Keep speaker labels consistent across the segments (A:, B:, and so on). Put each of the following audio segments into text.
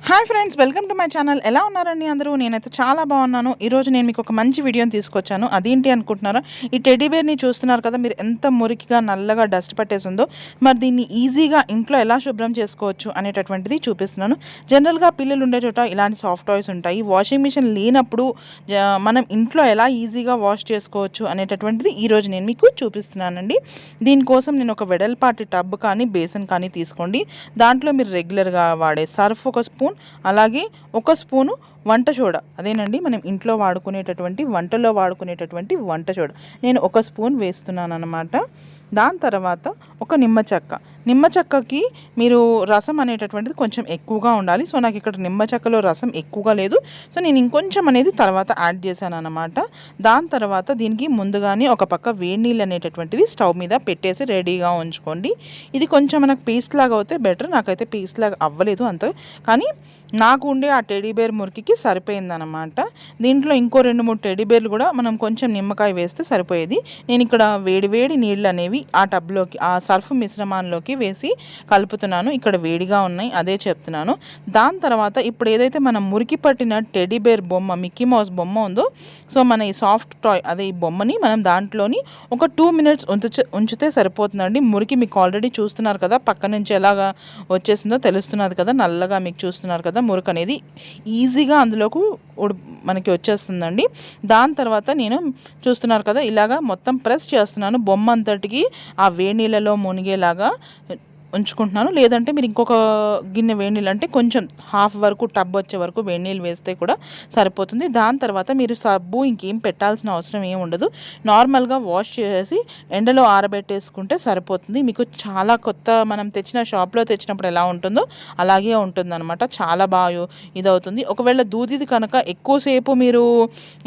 A: Hi friends, welcome to my channel. ఎలా ఉన్నారండి అందరూ? నేనైతే చాలా బాగున్నాను. ఈరోజు నేను మీకు ఒక మంచి వీడియోని తీసుకొచ్చాను. అదేంటి అనుకుంటున్నారా? ఈ టెడ్డీ బేర్ని చూస్తున్నారు కదా, మీరు ఎంత మురికిగా నల్లగా డస్ట్ పట్టేసిందో. మరి దీన్ని ఈజీగా ఇంట్లో ఎలా శుభ్రం చేసుకోవచ్చు అనేటటువంటిది చూపిస్తున్నాను. జనరల్గా పిల్లలు ఉండే చోట ఇలాంటి సాఫ్ట్ టాయ్స్ ఉంటాయి. వాషింగ్ మిషన్ లేనప్పుడు మనం ఇంట్లో ఎలా ఈజీగా వాష్ చేసుకోవచ్చు అనేటటువంటిది ఈరోజు నేను మీకు చూపిస్తున్నానండి. దీనికోసం నేను ఒక వెడల్పాటి టబ్ కానీ బేసిన్ కానీ తీసుకోండి. దాంట్లో మీరు రెగ్యులర్గా వాడే సర్ఫ్ ఒక స్పూన్, అలాగే ఒక స్పూను వంట సోడా, అదేనండి మనం ఇంట్లో వాడుకునేటటువంటి వంటలో వాడుకునేటటువంటి వంట సోడా నేను ఒక స్పూన్ వేస్తున్నాను అన్నమాట. దాని తర్వాత ఒక నిమ్మ చెక్కకి మీరు రసం అనేటటువంటిది కొంచెం ఎక్కువగా ఉండాలి. సో నాకు ఇక్కడ నిమ్మ చెక్కలో రసం ఎక్కువగా లేదు, సో నేను ఇంకొంచెం అనేది తర్వాత యాడ్ చేశాను అన్నమాట. దాని తర్వాత దీనికి ముందుగానే ఒక పక్క వేడి నీళ్ళు అనేటటువంటివి స్టవ్ మీద పెట్టేసి రెడీగా ఉంచుకోండి. ఇది కొంచెం మనకు పేస్ట్ లాగా అవుతే బెటర్. నాకైతే పేస్ట్ లాగా అవ్వలేదు అంత, కానీ నాకు ఉండే ఆ టెడీ బేర్ మురికికి సరిపోయిందనమాట. దీంట్లో ఇంకో 2-3 టెడీ బేర్లు కూడా మనం కొంచెం నిమ్మకాయ వేస్తే సరిపోయేది. నేను ఇక్కడ వేడి నీళ్ళు అనేవి ఆ టబ్లోకి, ఆ సర్ఫ్ మిశ్రమాల్లోకి వేసి కలుపుతున్నాను. ఇక్కడ వేడిగా ఉన్నాయి, అదే చెప్తున్నాను. దాని తర్వాత ఇప్పుడు ఏదైతే మనం మురికి పట్టిన టెడీ బేర్ బొమ్మ, మిక్కీ మౌస్ బొమ్మ ఉందో, సో మన ఈ సాఫ్ట్ టాయ్ అదే ఈ బొమ్మని మనం దాంట్లోని ఒక 2 మినిట్స్ ఉంచితే సరిపోతుందండి. మురికి మీకు ఆల్రెడీ చూస్తున్నారు కదా, పక్క నుంచి ఎలాగా వచ్చేసిందో తెలుస్తున్నది కదా, నల్లగా మీకు చూస్తున్నారు కదా, మురికి అనేది ఈజీగా అందులోకి మనకి వచ్చేస్తుందండి. దాని తర్వాత నేను చూస్తున్నారు కదా, ఇలాగా మొత్తం ప్రెస్ చేస్తున్నాను. బొమ్మ అంతటికి ఆ వేడి నీళ్ళలో మునిగేలాగా ఉంచుకుంటున్నాను. లేదంటే మీరు ఇంకొక గిన్నె వేడి నీళ్ళు, అంటే కొంచెం హాఫ్ వరకు టబ్ వచ్చే వరకు వేడి నీళ్ళు వేస్తే కూడా సరిపోతుంది. దాని తర్వాత మీరు సబ్బు ఇంకేం పెట్టాల్సిన అవసరం ఏమి ఉండదు. నార్మల్గా వాష్ చేసి ఎండలో ఆరబెట్టేసుకుంటే సరిపోతుంది. మీకు చాలా కొత్త, మనం తెచ్చిన షాప్లో తెచ్చినప్పుడు ఎలా ఉంటుందో అలాగే ఉంటుందన్నమాట. చాలా బాగా ఇదవుతుంది. ఒకవేళ దూదిది కనుక ఎక్కువసేపు మీరు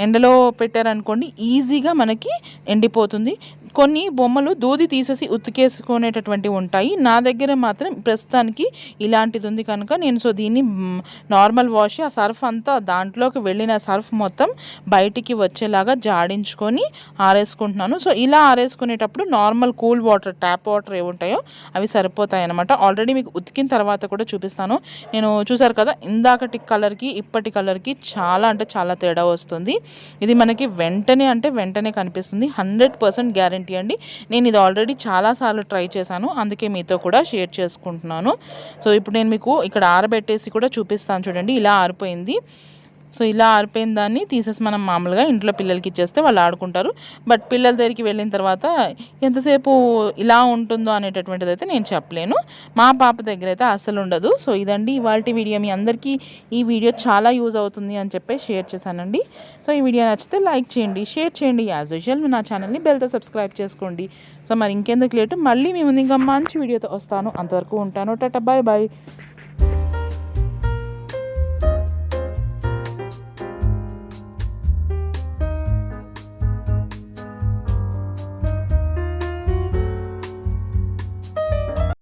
A: ఎండలో పెట్టారనుకోండి, ఈజీగా మనకి ఎండిపోతుంది. కొన్ని బొమ్మలు దూది తీసేసి ఉతికేసుకునేటటువంటివి ఉంటాయి. నా దగ్గర మాత్రం ప్రస్తుతానికి ఇలాంటిది ఉంది కనుక నేను దీన్ని నార్మల్ వాష్, ఆ సర్ఫ్ అంతా దాంట్లోకి వెళ్ళిన సర్ఫ్ మొత్తం బయటికి వచ్చేలాగా జాడించుకొని ఆరేసుకుంటున్నాను. సో ఇలా ఆరేసుకునేటప్పుడు normal cool water, tap water ఏవి ఉంటాయో అవి సరిపోతాయి అన్నమాట. ఆల్రెడీ మీకు ఉతికిన తర్వాత కూడా చూపిస్తాను. నేను చూసారు కదా, ఇందాకటి కలర్కి ఇప్పటి కలర్కి చాలా అంటే చాలా తేడా వస్తుంది. ఇది మనకి వెంటనే కనిపిస్తుంది. 100% గ్యారెంటీ అండి. నేను ఇది ఆల్రెడీ చాలాసార్లు ట్రై చేశాను, అందుకే మీతో కూడా షేర్ చేసుకుంటున్నాను. సో ఇప్పుడు నేను మీకు ఇక్కడ ఆరబెట్టేసి కూడా చూపిస్తాను. చూడండి, ఇలా ఆరిపోయింది. సో ఇలా ఆరిపోయిన దాన్ని తీసేసి మనం మామూలుగా ఇంట్లో పిల్లలకి ఇచ్చేస్తే వాళ్ళు ఆడుకుంటారు. బట్ పిల్లల దగ్గరికి వెళ్ళిన తర్వాత ఎంతసేపు ఇలా ఉంటుందో అనేటటువంటిది అయితే నేను చెప్పలేను. మా పాప దగ్గర అయితే అస్సలు ఉండదు. సో ఇదండి ఇవాల్టి వీడియో. మీ అందరికీ ఈ వీడియో చాలా యూజ్ అవుతుంది అని చెప్పి షేర్ చేశానండి. సో ఈ వీడియో నచ్చితే లైక్ చేయండి, షేర్ చేయండి. యాజ్ యూజువల్ నా ఛానల్ని బెల్తో సబ్స్క్రైబ్ చేసుకోండి. సో మరి ఇంకెందుకు లేటు, మళ్ళీ మీ ముందు ఇంకా మంచి వీడియోతో వస్తాను. అంతవరకు ఉంటాను. టాటా, బాయ్ బాయ్.